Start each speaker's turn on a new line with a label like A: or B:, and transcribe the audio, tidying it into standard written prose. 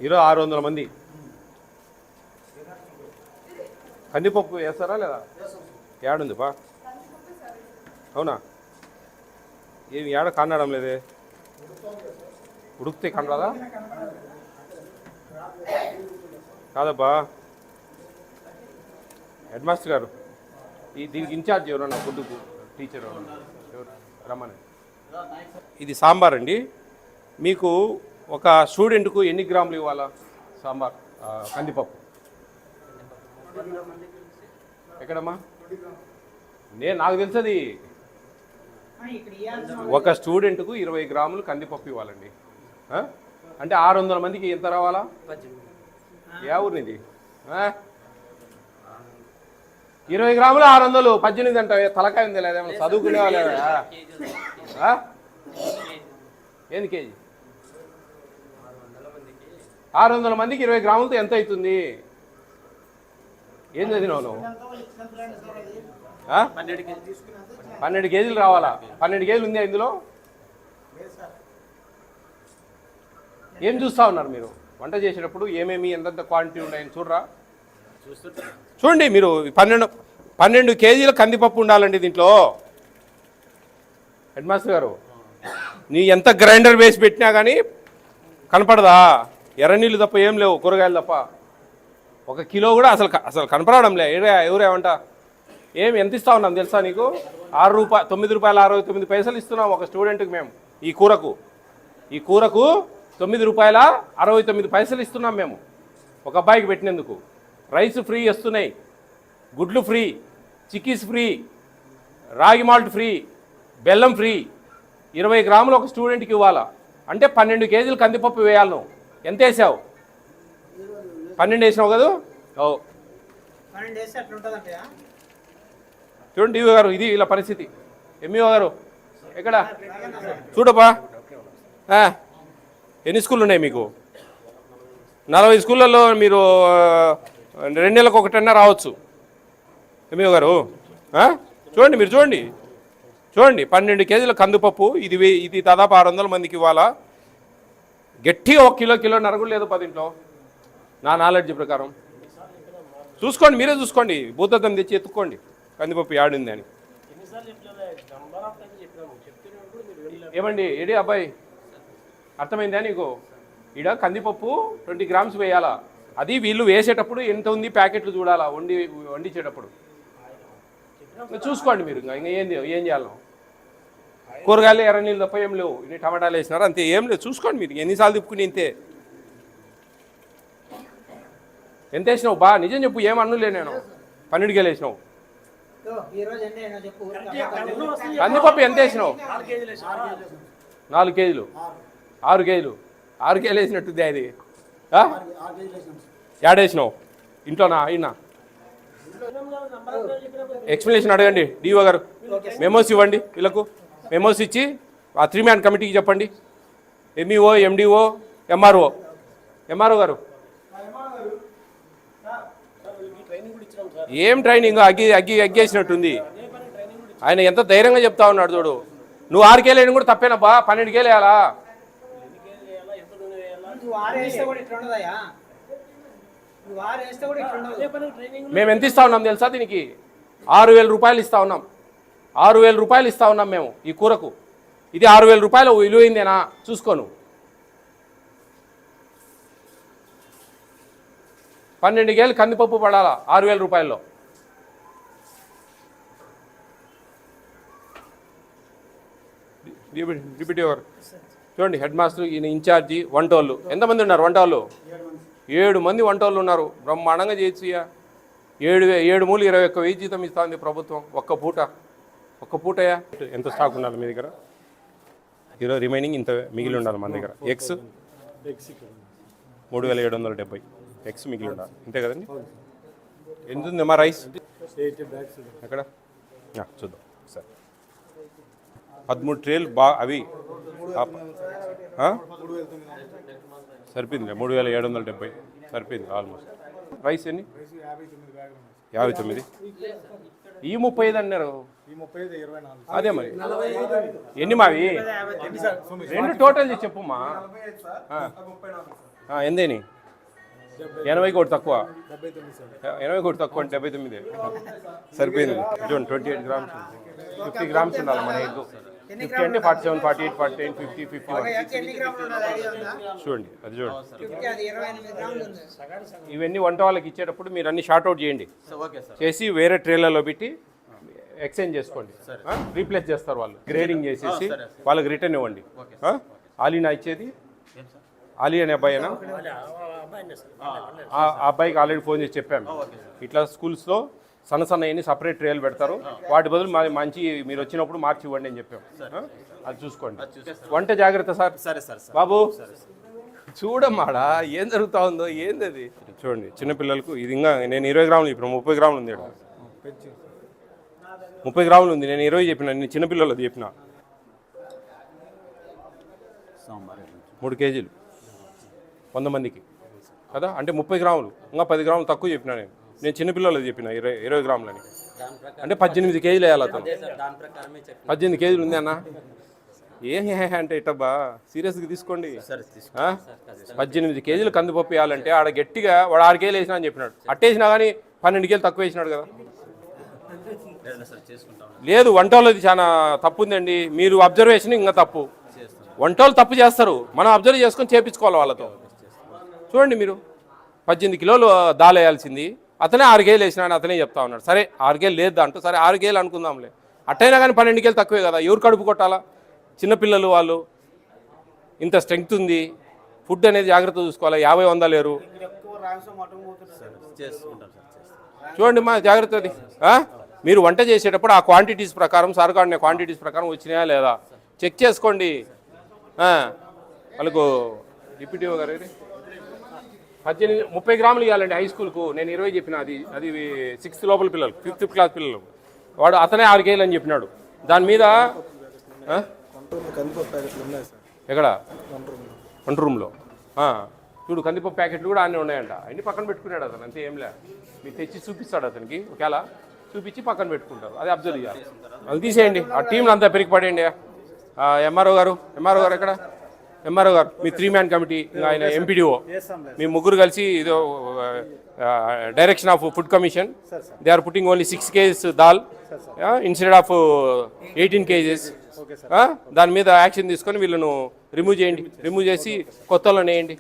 A: ఈరోజు 600 మంది. కందిపప్పు వేస్తారా లేదా? ఏడుంది బా? అవునా? ఏమి ఏడ కన్నడం లేదే? ఉడికితే కనరాదా? కాదబ్బా. హెడ్ మాస్టర్ గారు, దీనికి ఇన్ఛార్జ్ ఎవరన్నా ఫుడ్కు టీచర్ ఎవరన్నా రమ్మని. ఇది సాంబార్ అండి. మీకు ఒక స్టూడెంట్కు ఎన్ని గ్రాములు ఇవ్వాలా సాంబార్ కందిపప్పు? ఎక్కడమ్మా? నాకు తెలుసది. ఒక స్టూడెంట్కు 20 గ్రాములు కందిపప్పు ఇవ్వాలండి. అంటే 600 మందికి ఎంత రావాలా? ఏ ఊరినిది? 20 గ్రాములు 600, 18 అంటే తలకాయ ఉంది లేదా? చదువుకునే వాళ్ళ ఏంది కేజీ? 600 మందికి 20 గ్రాములతో ఎంత అవుతుంది? ఏం చదివినావు నువ్వు? 12 కేజీలు రావాలా? 12 కేజీలు ఉంది ఇందులో? ఏం చూస్తూ ఉన్నారు మీరు వంట చేసేటప్పుడు? ఏమేమి ఎంతెంత క్వాంటిటీ ఉన్నాయని చూడరా? చూడండి మీరు. 12 కేజీల కందిపప్పు ఉండాలండి దీంట్లో. హెడ్ మాస్టర్ గారు, నీ ఎంత గ్రైండర్ వేసి పెట్టినా కానీ కనపడదా? ఎర్రనీళ్ళు తప్ప ఏం లేవు, కూరగాయలు తప్ప. 1 కిలో కూడా అసలు కనపడడంలే. ఎవరేమంట? ఎంత ఇస్తా ఉన్నాం తెలుసా నీకు? 9 రూపాయల 69 పైసలు ఇస్తున్నాం ఒక స్టూడెంట్కి మేము. ఈ కూరకు 9 రూపాయల 69 పైసలు ఇస్తున్నాం మేము ఒక అబ్బాయికి పెట్టినందుకు. రైస్ ఫ్రీ వస్తున్నాయి, గుడ్లు ఫ్రీ, చిక్కీస్ ఫ్రీ, రాగి మాల్ట్ ఫ్రీ, బెల్లం ఫ్రీ. 20 గ్రాములు ఒక స్టూడెంట్కి ఇవ్వాలా అంటే 12 కేజీలు కందిపప్పు వేయాలి. నువ్వు ఎంత వేసావు? 12 వేసినావు కదా? చూడండి డిఓ గారు, ఇది ఇలా పరిస్థితి. ఎంఈఓ గారు ఎక్కడ? చూడబ్బా, ఎన్ని స్కూళ్ళు ఉన్నాయి మీకు? 40 స్కూళ్ళల్లో మీరు 2 నెలలకు ఒకటన్నా రావచ్చు. ఎంఈఓ గారు చూడండి, మీరు చూడండి 12 కేజీల కందిపప్పు. ఇది దాదాపు 600 మందికి ఇవ్వాలా. గట్టిగా 1 కిలో నరగులు లేదు 10 ఇంట్లో, నా నాలెడ్జ్ ప్రకారం. చూసుకోండి, మీరే చూసుకోండి, భూతద్దం తెచ్చి ఎత్తుక్కోండి కందిపప్పు యాడుంది అని. ఏమండి ఏడి అబ్బాయి, అర్థమైందా నీకు? ఈడ కందిపప్పు 20 గ్రామ్స్ వేయాలా. అది వీళ్ళు వేసేటప్పుడు ఎంత ఉంది ప్యాకెట్లు చూడాలా, వండించేటప్పుడు చూసుకోండి మీరు. ఇంకా ఏం చేయాలి? కూరగాయలు ఎర్రనీళ్ళు తప్ప ఏం లేవు. ఇన్ని టమాటాలు వేసినారు అంతే, ఏం లేదు. చూసుకోండి మీరు, ఎన్నిసార్లు తిప్పుకుని ఇంతే. ఎంత వేసినావు బా? నిజం చెప్పు, ఏమన్నులే నేను. 12 కేజీలు వేసినావు. కందిపప్పు ఎంత వేసినావు? 4 కేజీలు, 6 కేజీలు. 6 కేజీలు వేసినట్టుంది అది. ఏడేసినావు? ఇంట్లోనా? అయినా ఎక్స్ప్లెనేషన్ అడగండి డిఓ గారు. మెమోస్ ఇవ్వండి వీళ్ళకు. మెమోస్ ఇచ్చి ఆ 3 మ్యాన్ కమిటీకి చెప్పండి. ఎంఈఓ, ఎండిఓ, ఎంఆర్ఓ గారు. ఏం ట్రైనింగ్? అగ్గేసినట్టుంది ఆయన. ఎంత ధైర్యంగా చెప్తా ఉన్నాడు చూడు. నువ్వు 6 కేజీలు వేయడం కూడా తప్పేనబ్బా. 12 కేజీలు వేయాలా? మేము ఎంత ఇస్తా ఉన్నాం తెలుసా దీనికి? 6,000 రూపాయలు ఇస్తా ఉన్నాం. 6,000 రూపాయలు ఇస్తా ఉన్నాం మేము ఈ కూరకు. ఇది 6,000 రూపాయలు విలువైందేనా చూసుకోను. 12 కేజీలు కందిపప్పు పడాలా 6,000 రూపాయల్లో. డిప్యూటీ ఎవరు చూడండి, హెడ్ మాస్టర్, ఈయన ఇన్ఛార్జి, వంటోళ్ళు. ఎంతమంది ఉన్నారు వంటోళ్ళు? 7 మంది వంటోళ్ళు ఉన్నారు. బ్రహ్మాండంగా చేయొచ్చు. 7 మూలు 21,000 జీతం ఇస్తా ఉంది ప్రభుత్వం ఒక్క పూటయా. ఎంత స్టాక్ ఉండాలి మీ దగ్గర? ఈరోజు రిమైనింగ్ ఇంత మిగిలి ఉండాలి మన దగ్గర. ఎగ్స్ 3,770 ఎగ్స్ మిగిలి ఉండాలి, అంతే కదండి? ఎంత ఉంది మా రైస్? ఎక్కడ చూద్దాం సార్. 13 ట్రేలు అవి సరిపోయింది. 3,770 సరిపోయింది ఆల్మోస్ట్. రైస్ ఎన్ని? 59. ఈ 35 అన్నారు. అదే మరి ఎన్ని మావి? 2 టోటల్ చెప్పమ్మా. ఎందేని 80 కోటి తక్కువ 80 కోటి తక్కువ అంటే 79 సరిపోయింది. చూడండి 28 గ్రామ్స్ 50 గ్రామ్స్ ఉండాలి మన ఎగ్. 50 అంటే 47, 48, 49, 50, 51. చూడండి అది చూడండి. ఇవన్నీ వంట వాళ్ళకి ఇచ్చేటప్పుడు మీరు అన్ని షార్ట్ అవుట్ చేయండి, చేసి వేరే ట్రేలలో పెట్టి ఎక్స్చేంజ్ చేసుకోండి. రీప్లేస్ చేస్తారు వాళ్ళు, గ్రేడింగ్ చేసేసి వాళ్ళకి రిటర్న్ ఇవ్వండి. ఆలీనా ఇచ్చేది ఆలీ అనే అబ్బాయినా? ఆ అబ్బాయికి ఆల్రెడీ ఫోన్ చేసి చెప్పాము, ఇట్లా స్కూల్స్లో సన్న సపరేట్ ట్రేలు పెడతారు, వాటి బదులు మంచి మీరు వచ్చినప్పుడు మార్చి ఇవ్వండి అని చెప్పాము. అది చూసుకోండి. వంట జాగ్రత్త సార్.
B: సరే సార్.
A: బాబు చూడమ్మాడా ఏం జరుగుతా ఉందో, ఏంది అది చూడండి. చిన్నపిల్లలకు ఇది ఇంకా నేను 20 గ్రాములు ఇప్పుడు 30 గ్రాములు ఉంది. 30 గ్రాములు ఉంది, నేను 20 చెప్పిన, నేను చిన్నపిల్లలది చెప్పిన. 3 కేజీలు 100 మందికి కదా, అంటే 30 గ్రాములు, ఇంకా 10 గ్రాములు తక్కువ చెప్పిన. నేను చిన్నపిల్లలది చెప్పిన 20 గ్రాములని, అంటే 18 కేజీలు వేయాలి అతను. 18 కేజీలు ఉంది అన్న. ఏం అంటే ఇట్టబ్బా, సీరియస్గా తీసుకోండి. 18 కేజీలు కందిపప్పు వేయాలంటే ఆడ గట్టిగా వాడు 6 కేజీలు వేసినా అని చెప్పినాడు. అట్టేసినా కానీ 12 కేజీలు తక్కువ వేసినాడు కదా. లేదు, వంటోళ్ళది చాలా తప్పు ఉందండి. మీరు అబ్జర్వేషన్ ఇంకా తప్పు. వంటోళ్ళు తప్పు చేస్తారు, మనం అబ్జర్వ్ చేసుకొని చేపించుకోవాలి వాళ్ళతో. చూడండి మీరు 18 కిలోలు దాల్ వేయాల్సింది అతనే 6 కేజీలు వేసినాడు, అతనే చెప్తా ఉన్నాడు. సరే 6 కేజీలు లేదు అంటూ, సరే 6 కేజీలు అనుకుందాంలే. అట్టయినా కానీ 12 కేజీలు తక్కువే కదా. ఎవరు కడుపు కొట్టాలా? చిన్నపిల్లలు వాళ్ళు. ఇంత స్ట్రెంగ్త్ ఉంది, ఫుడ్ అనేది జాగ్రత్త చూసుకోవాలి. 50-100 లేరు. చూడండి మా జాగ్రత్త అది. మీరు వంట చేసేటప్పుడు ఆ క్వాంటిటీస్ ప్రకారం, సరుకాడిన క్వాంటిటీస్ ప్రకారం వచ్చినాయా లేదా చెక్ చేసుకోండి. వాళ్ళకు డిప్యూటీ గారు 30 గ్రాములు ఇవ్వాలండి హై స్కూల్కు. నేను 20 చెప్పిన, అది 6th లోపల పిల్లలు, 5th క్లాస్ పిల్లలు. వాడు అతనే 6 కేజీలు అని చెప్పినాడు. దాని మీద ఎక్కడ వంట రూమ్లో చూడు కందిపప్పు ప్యాకెట్లు కూడా అన్నీ ఉన్నాయంట. అన్ని పక్కన పెట్టుకున్నాడు అతను, అంతే ఏం లే. మీకు తెచ్చి చూపిస్తాడు అతనికి, ఒకవేళ చూపించి పక్కన పెట్టుకుంటారు. అది అబ్జర్వ్ చేయాలి. అది తీసేయండి, ఆ టీంలో అంతా పెరిగి పడేయండి. ఎంఆర్ఓ గారు ఎక్కడ? ఎంఆర్ఓ గారు మీ 3-man కమిటీ, ఆయన ఎంపీడీఓ, మీ ముగ్గురు కలిసి ఇదో direction of food commission, they are putting only 6 kgs dal instead of 18 kgs. దాని మీద యాక్షన్ తీసుకొని వీళ్ళను రిమూవ్ చేయండి. రిమూవ్ చేసి కొత్తలో వేయండి.